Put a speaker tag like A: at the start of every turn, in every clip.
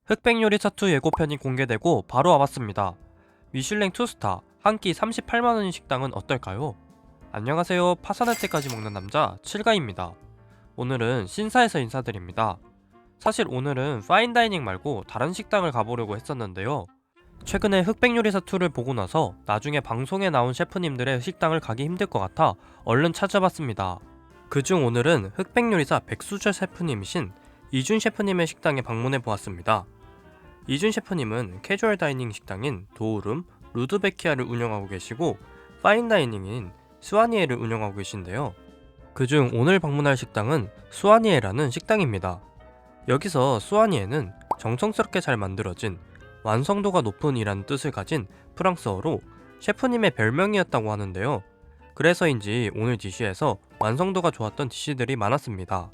A: 흑백 요리사 2 예고편이 공개되고 바로 와봤습니다. 미슐랭 2스타, 한 끼 38만원인 식당은 어떨까요? 안녕하세요. 파산할 때까지 먹는 남자 칠가입니다. 오늘은 신사에서 인사드립니다. 사실 오늘은 파인다이닝 말고 다른 식당을 가보려고 했었는데요. 최근에 흑백 요리사 2를 보고 나서 나중에 방송에 나온 셰프님들의 식당을 가기 힘들 것 같아 얼른 찾아봤습니다. 그중 오늘은 흑백 요리사 백수저 셰프님이신 이준 셰프님의 식당에 방문해 보았습니다. 이준 셰프님은 캐주얼 다이닝 식당인 도우름 루드베키아를 운영하고 계시고 파인다이닝인 스와니에를 운영하고 계신데요. 그중 오늘 방문할 식당은 스와니에라는 식당입니다. 여기서 스와니에는 정성스럽게 잘 만들어진 완성도가 높은 이라는 뜻을 가진 프랑스어로 셰프님의 별명이었다고 하는데요. 그래서인지 오늘 디쉬에서 완성도가 좋았던 디쉬들이 많았습니다.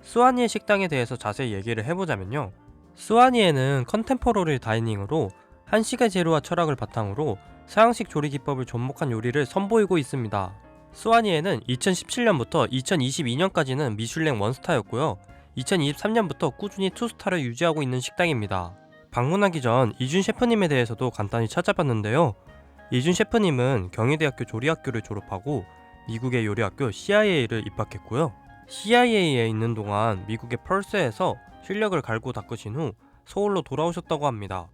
A: 스와니에 식당에 대해서 자세히 얘기를 해보자면요. 스와니에는 컨템포러리 다이닝으로 한식의 재료와 철학을 바탕으로 서양식 조리 기법을 접목한 요리를 선보이고 있습니다. 스와니에는 2017년부터 2022년까지는 미슐랭 원스타였고요. 2023년부터 꾸준히 투스타를 유지하고 있는 식당입니다. 방문하기 전 이준 셰프님에 대해서도 간단히 찾아봤는데요. 이준 셰프님은 경희대학교 조리학교를 졸업하고 미국의 요리학교 CIA를 입학했고요. CIA에 있는 동안 미국의 펄스에서 실력을 갈고 닦으신 후 서울로 돌아오셨다고 합니다.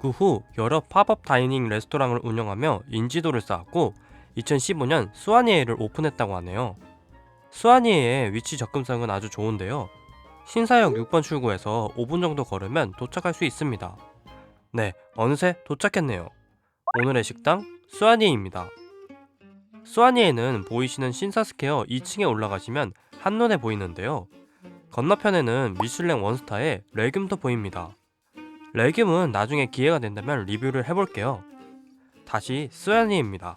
A: 그 후 여러 팝업 다이닝 레스토랑을 운영하며 인지도를 쌓았고 2015년 스와니에를 오픈했다고 하네요. 스와니에의 위치 접근성은 아주 좋은데요. 신사역 6번 출구에서 5분 정도 걸으면 도착할 수 있습니다. 네, 어느새 도착했네요. 오늘의 식당 스와니에입니다. 스와니에는 보이시는 신사스퀘어 2층에 올라가시면 한눈에 보이는데요. 건너편에는 미슐랭 원스타의 레뷸도 보입니다. 레뷸은 나중에 기회가 된다면 리뷰를 해볼게요. 다시 스와니에입니다.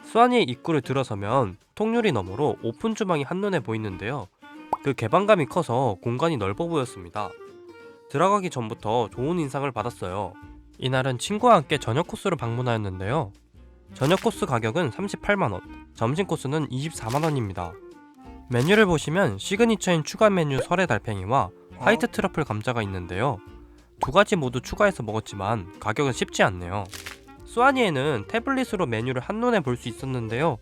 A: 스와니에 입구를 들어서면 통유리 너머로 오픈 주방이 한눈에 보이는데요. 그 개방감이 커서 공간이 넓어 보였습니다. 들어가기 전부터 좋은 인상을 받았어요. 이날은 친구와 함께 저녁 코스로 방문하였는데요. 저녁 코스 가격은 38만원, 점심 코스는 24만원입니다. 메뉴를 보시면 시그니처인 추가 메뉴 설의 달팽이와 화이트 트러플 감자가 있는데요. 두 가지 모두 추가해서 먹었지만 가격은 쉽지 않네요. 스와니에는 태블릿으로 메뉴를 한눈에 볼 수 있었는데요.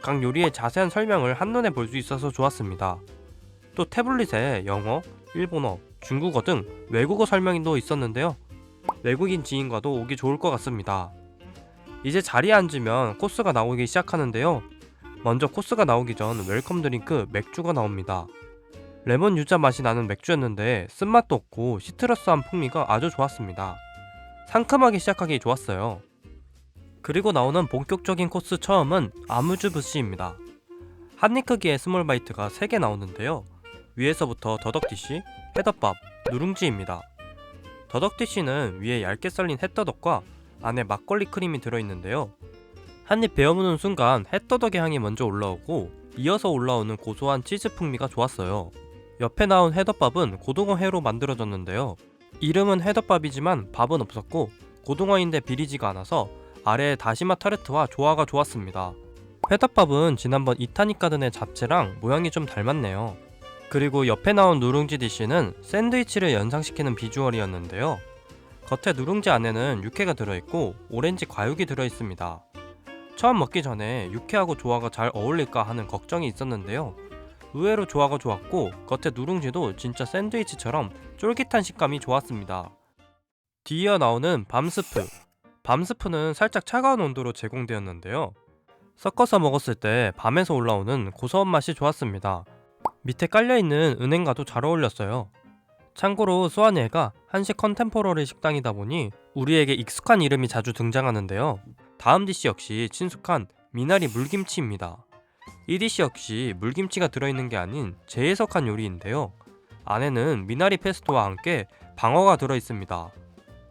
A: 각 요리의 자세한 설명을 한눈에 볼 수 있어서 좋았습니다. 또 태블릿에 영어, 일본어, 중국어 등 외국어 설명도 있었는데요. 외국인 지인과도 오기 좋을 것 같습니다. 이제 자리에 앉으면 코스가 나오기 시작하는데요. 먼저 코스가 나오기 전 웰컴 드링크 맥주가 나옵니다. 레몬 유자 맛이 나는 맥주였는데 쓴맛도 없고 시트러스한 풍미가 아주 좋았습니다. 상큼하게 시작하기 좋았어요. 그리고 나오는 본격적인 코스 처음은 아무주 부시입니다. 한입 크기의 스몰 바이트가 3개 나오는데요. 위에서부터 더덕디쉬, 회덮밥, 누룽지입니다. 더덕디쉬는 위에 얇게 썰린 햇더덕과 안에 막걸리 크림이 들어있는데요. 한입 베어무는 순간 햇더덕의 향이 먼저 올라오고 이어서 올라오는 고소한 치즈 풍미가 좋았어요. 옆에 나온 회덮밥은 고등어 회로 만들어졌는데요. 이름은 회덮밥이지만 밥은 없었고 고등어인데 비리지가 않아서 아래에 다시마 타르트와 조화가 좋았습니다. 회덮밥은 지난번 이타닉 가든의 잡채랑 모양이 좀 닮았네요. 그리고 옆에 나온 누룽지 디쉬는 샌드위치를 연상시키는 비주얼이었는데요. 겉에 누룽지 안에는 육회가 들어있고 오렌지 과육이 들어있습니다. 처음 먹기 전에 육회하고 조화가 잘 어울릴까 하는 걱정이 있었는데요. 의외로 조화가 좋았고 겉에 누룽지도 진짜 샌드위치처럼 쫄깃한 식감이 좋았습니다. 뒤이어 나오는 밤스프. 밤스프는 살짝 차가운 온도로 제공되었는데요. 섞어서 먹었을 때 밤에서 올라오는 고소한 맛이 좋았습니다. 밑에 깔려있는 은행과도 잘 어울렸어요. 참고로 스와니에가 한식 컨템포러리 식당이다 보니 우리에게 익숙한 이름이 자주 등장하는데요. 다음 디쉬 역시 친숙한 미나리 물김치입니다. 이 디쉬 역시 물김치가 들어있는 게 아닌 재해석한 요리인데요. 안에는 미나리 페스토와 함께 방어가 들어있습니다.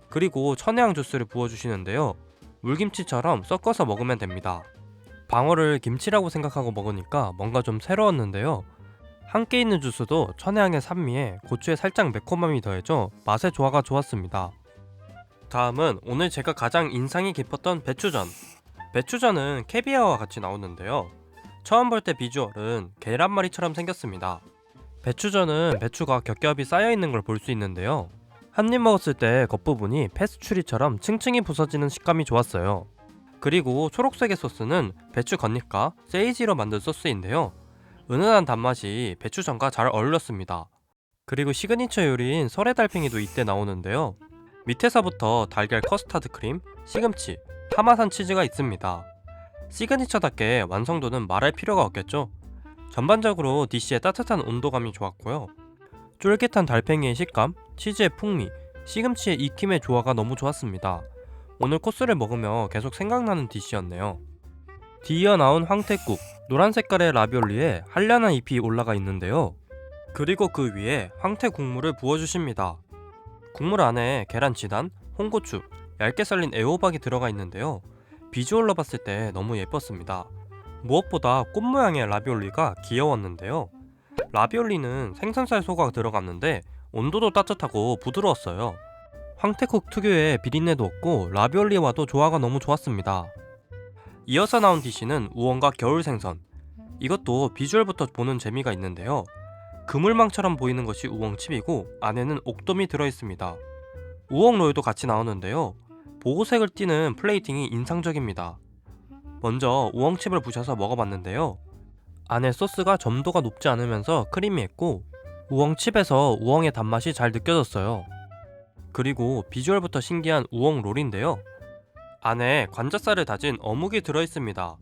A: 그리고 천혜향 주스를 부어주시는데요. 물김치처럼 섞어서 먹으면 됩니다. 방어를 김치라고 생각하고 먹으니까 뭔가 좀 새로웠는데요. 함께 있는 주스도 천혜향의 산미에 고추에 살짝 매콤함이 더해져 맛의 조화가 좋았습니다. 다음은 오늘 제가 가장 인상이 깊었던 배추전. 배추전은 캐비아와 같이 나오는데요. 처음 볼 때 비주얼은 계란말이처럼 생겼습니다. 배추전은 배추가 겹겹이 쌓여있는 걸 볼 수 있는데요. 한 입 먹었을 때 겉부분이 페스츄리처럼 층층이 부서지는 식감이 좋았어요. 그리고 초록색의 소스는 배추 겉잎과 세이지로 만든 소스인데요. 은은한 단맛이 배추전과 잘 어울렸습니다. 그리고 시그니처 요리인 설의 달팽이도 이때 나오는데요. 밑에서부터 달걀 커스터드 크림, 시금치, 파마산 치즈가 있습니다. 시그니처답게 완성도는 말할 필요가 없겠죠? 전반적으로 디쉬의 따뜻한 온도감이 좋았고요. 쫄깃한 달팽이의 식감, 치즈의 풍미, 시금치의 익힘의 조화가 너무 좋았습니다. 오늘 코스를 먹으며 계속 생각나는 디쉬였네요. 뒤이어 나온 황태국, 노란 색깔의 라비올리에 한량한 잎이 올라가 있는데요. 그리고 그 위에 황태 국물을 부어주십니다. 국물 안에 계란 지단, 홍고추, 얇게 썰린 애호박이 들어가 있는데요. 비주얼로 봤을 때 너무 예뻤습니다. 무엇보다 꽃 모양의 라비올리가 귀여웠는데요. 라비올리는 생선살 소가 들어갔는데 온도도 따뜻하고 부드러웠어요. 황태국 특유의 비린내도 없고 라비올리와도 조화가 너무 좋았습니다. 이어서 나온 디쉬는 우엉과 겨울 생선. 이것도 비주얼부터 보는 재미가 있는데요. 그물망처럼 보이는 것이 우엉칩이고 안에는 옥돔이 들어있습니다. 우엉롤도 같이 나오는데요. 보호색을 띠는 플레이팅이 인상적입니다. 먼저 우엉칩을 부셔서 먹어봤는데요. 안에 소스가 점도가 높지 않으면서 크리미했고 우엉칩에서 우엉의 단맛이 잘 느껴졌어요. 그리고 비주얼부터 신기한 우엉롤인데요. 안에 관자살을 다진 어묵이 들어있습니다.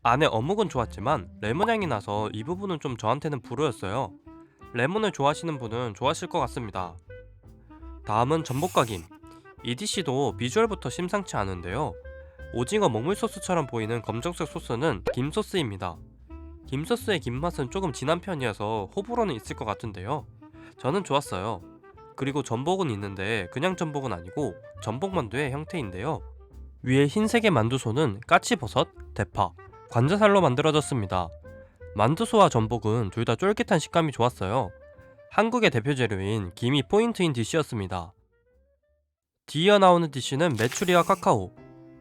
A: 안에 어묵은 좋았지만 레몬향이 나서 이 부분은 좀 저한테는 불호였어요. 레몬을 좋아하시는 분은 좋아하실 것 같습니다. 다음은 전복과김. 이 디쉬도 비주얼부터 심상치 않은데요. 오징어 먹물 소스처럼 보이는 검정색 소스는 김소스입니다. 김소스의 김맛은 조금 진한 편이어서 호불호는 있을 것 같은데요. 저는 좋았어요. 그리고 전복은 있는데 그냥 전복은 아니고 전복만두의 형태인데요. 위에 흰색의 만두소는 까치버섯, 대파, 관자살로 만들어졌습니다. 만두소와 전복은 둘 다 쫄깃한 식감이 좋았어요. 한국의 대표 재료인 김이 포인트인 디쉬였습니다. 뒤이어 나오는 디쉬는 메추리와 카카오.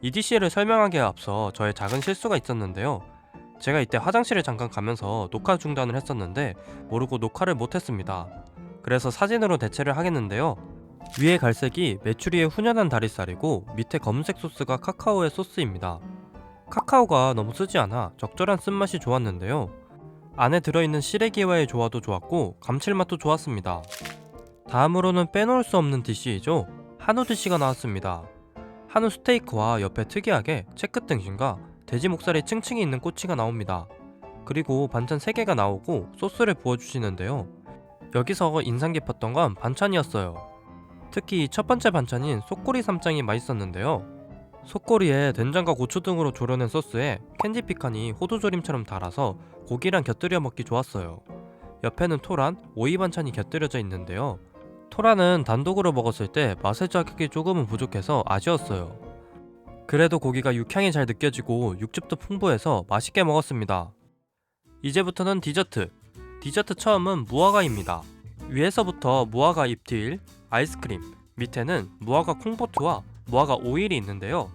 A: 이 디쉬를 설명하기에 앞서 저의 작은 실수가 있었는데요. 제가 이때 화장실을 잠깐 가면서 녹화 중단을 했었는데 모르고 녹화를 못했습니다. 그래서 사진으로 대체를 하겠는데요. 위에 갈색이 메추리의 훈연한 다리살이고 밑에 검은색 소스가 카카오의 소스입니다. 카카오가 너무 쓰지 않아 적절한 쓴맛이 좋았는데요. 안에 들어있는 시래기와의 조화도 좋았고 감칠맛도 좋았습니다. 다음으로는 빼놓을 수 없는 디쉬이죠. 한우 디쉬가 나왔습니다. 한우 스테이크와 옆에 특이하게 채끝 등심과 돼지 목살이 층층이 있는 꼬치가 나옵니다. 그리고 반찬 3개가 나오고 소스를 부어주시는데요. 여기서 인상 깊었던 건 반찬이었어요. 특히 첫 번째 반찬인 속꼬리 쌈장이 맛있었는데요. 속꼬리에 된장과 고추 등으로 졸여낸 소스에 캔디 피칸이 호두조림처럼 달아서 고기랑 곁들여 먹기 좋았어요. 옆에는 토란, 오이 반찬이 곁들여져 있는데요. 토란은 단독으로 먹었을 때 맛의 자극이 조금은 부족해서 아쉬웠어요. 그래도 고기가 육향이 잘 느껴지고 육즙도 풍부해서 맛있게 먹었습니다. 이제부터는 디저트. 디저트 처음은 무화과입니다. 위에서부터 무화과 잎트일, 아이스크림, 밑에는 무화과 콩보트와 무화과 오일이 있는데요.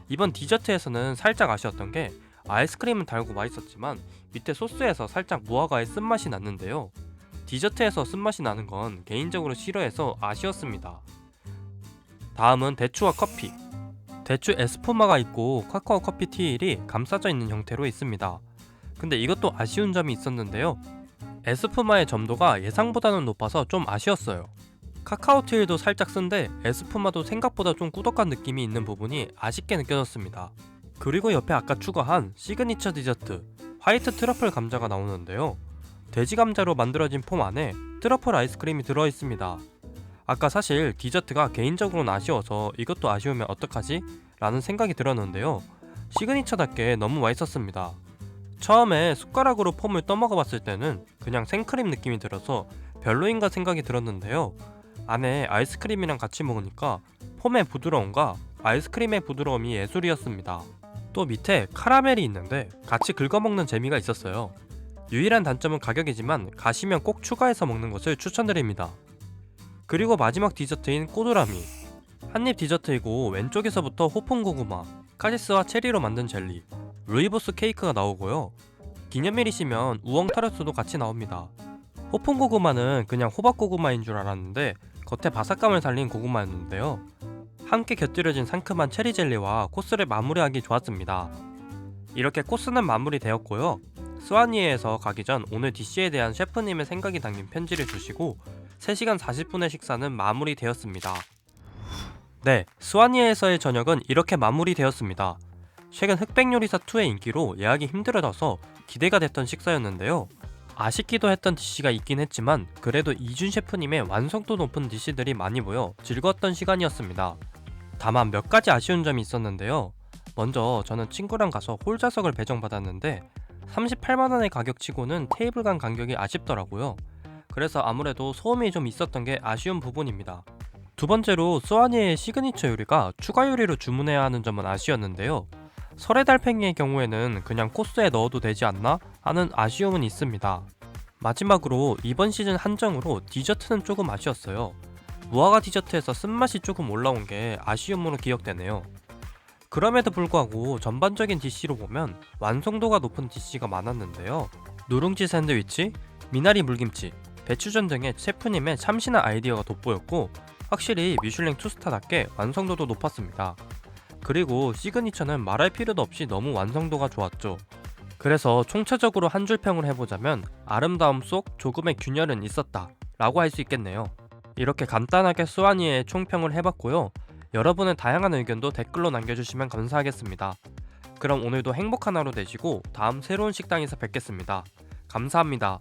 A: 이번 디저트에서는 살짝 아쉬웠던 게 아이스크림은 달고 맛있었지만 밑에 소스에서 살짝 무화과의 쓴맛이 났는데요. 디저트에서 쓴맛이 나는 건 개인적으로 싫어해서 아쉬웠습니다. 다음은 대추와 커피. 대추 에스푸마가 있고 카카오 커피 티일이 감싸져 있는 형태로 있습니다. 근데 이것도 아쉬운 점이 있었는데요. 에스푸마의 점도가 예상보다는 높아서 좀 아쉬웠어요. 카카오 티일도 살짝 쓴데 에스푸마도 생각보다 좀 꾸덕한 느낌이 있는 부분이 아쉽게 느껴졌습니다. 그리고 옆에 아까 추가한 시그니처 디저트 화이트 트러플 감자가 나오는데요. 돼지 감자로 만들어진 폼 안에 트러플 아이스크림이 들어있습니다. 아까 사실 디저트가 개인적으로는 아쉬워서 이것도 아쉬우면 어떡하지? 라는 생각이 들었는데요. 시그니처답게 너무 맛있었습니다. 처음에 숟가락으로 폼을 떠먹어봤을 때는 그냥 생크림 느낌이 들어서 별로인가 생각이 들었는데요. 안에 아이스크림이랑 같이 먹으니까 폼의 부드러움과 아이스크림의 부드러움이 예술이었습니다. 또 밑에 카라멜이 있는데 같이 긁어먹는 재미가 있었어요. 유일한 단점은 가격이지만 가시면 꼭 추가해서 먹는 것을 추천드립니다. 그리고 마지막 디저트인 꼬드라미. 한입 디저트이고 왼쪽에서부터 호풍고구마, 카시스와 체리로 만든 젤리, 루이보스 케이크가 나오고요. 기념일이시면 우엉 타르트도 같이 나옵니다. 호풍고구마는 그냥 호박고구마인 줄 알았는데 겉에 바삭감을 살린 고구마였는데요. 함께 곁들여진 상큼한 체리 젤리와 코스를 마무리하기 좋았습니다. 이렇게 코스는 마무리되었고요. 스와니에에서 가기 전 오늘 디시에 대한 셰프님의 생각이 담긴 편지를 주시고 3시간 40분의 식사는 마무리되었습니다. 네, 스와니에에서의 저녁은 이렇게 마무리되었습니다. 최근 흑백요리사2의 인기로 예약이 힘들어져서 기대가 됐던 식사였는데요. 아쉽기도 했던 디시가 있긴 했지만 그래도 이준 셰프님의 완성도 높은 디시들이 많이 보여 즐거웠던 시간이었습니다. 다만 몇 가지 아쉬운 점이 있었는데요. 먼저 저는 친구랑 가서 홀좌석을 배정받았는데 38만원의 가격치고는 테이블 간 간격이 아쉽더라고요. 그래서 아무래도 소음이 좀 있었던 게 아쉬운 부분입니다. 두 번째로 스와니의 시그니처 요리가 추가 요리로 주문해야 하는 점은 아쉬웠는데요. 설의 달팽이의 경우에는 그냥 코스에 넣어도 되지 않나 하는 아쉬움은 있습니다. 마지막으로 이번 시즌 한정으로 디저트는 조금 아쉬웠어요. 무화과 디저트에서 쓴맛이 조금 올라온 게 아쉬움으로 기억되네요. 그럼에도 불구하고 전반적인 디시로 보면 완성도가 높은 디시가 많았는데요. 누룽지 샌드위치, 미나리 물김치, 배추전 등의 셰프님의 참신한 아이디어가 돋보였고 확실히 미슐랭 투스타답게 완성도도 높았습니다. 그리고 시그니처는 말할 필요도 없이 너무 완성도가 좋았죠. 그래서 총체적으로 한 줄 평을 해보자면 아름다움 속 조금의 균열은 있었다 라고 할 수 있겠네요. 이렇게 간단하게 스와니의 총평을 해봤고요. 여러분의 다양한 의견도 댓글로 남겨주시면 감사하겠습니다. 그럼 오늘도 행복한 하루 되시고 다음 새로운 식당에서 뵙겠습니다. 감사합니다.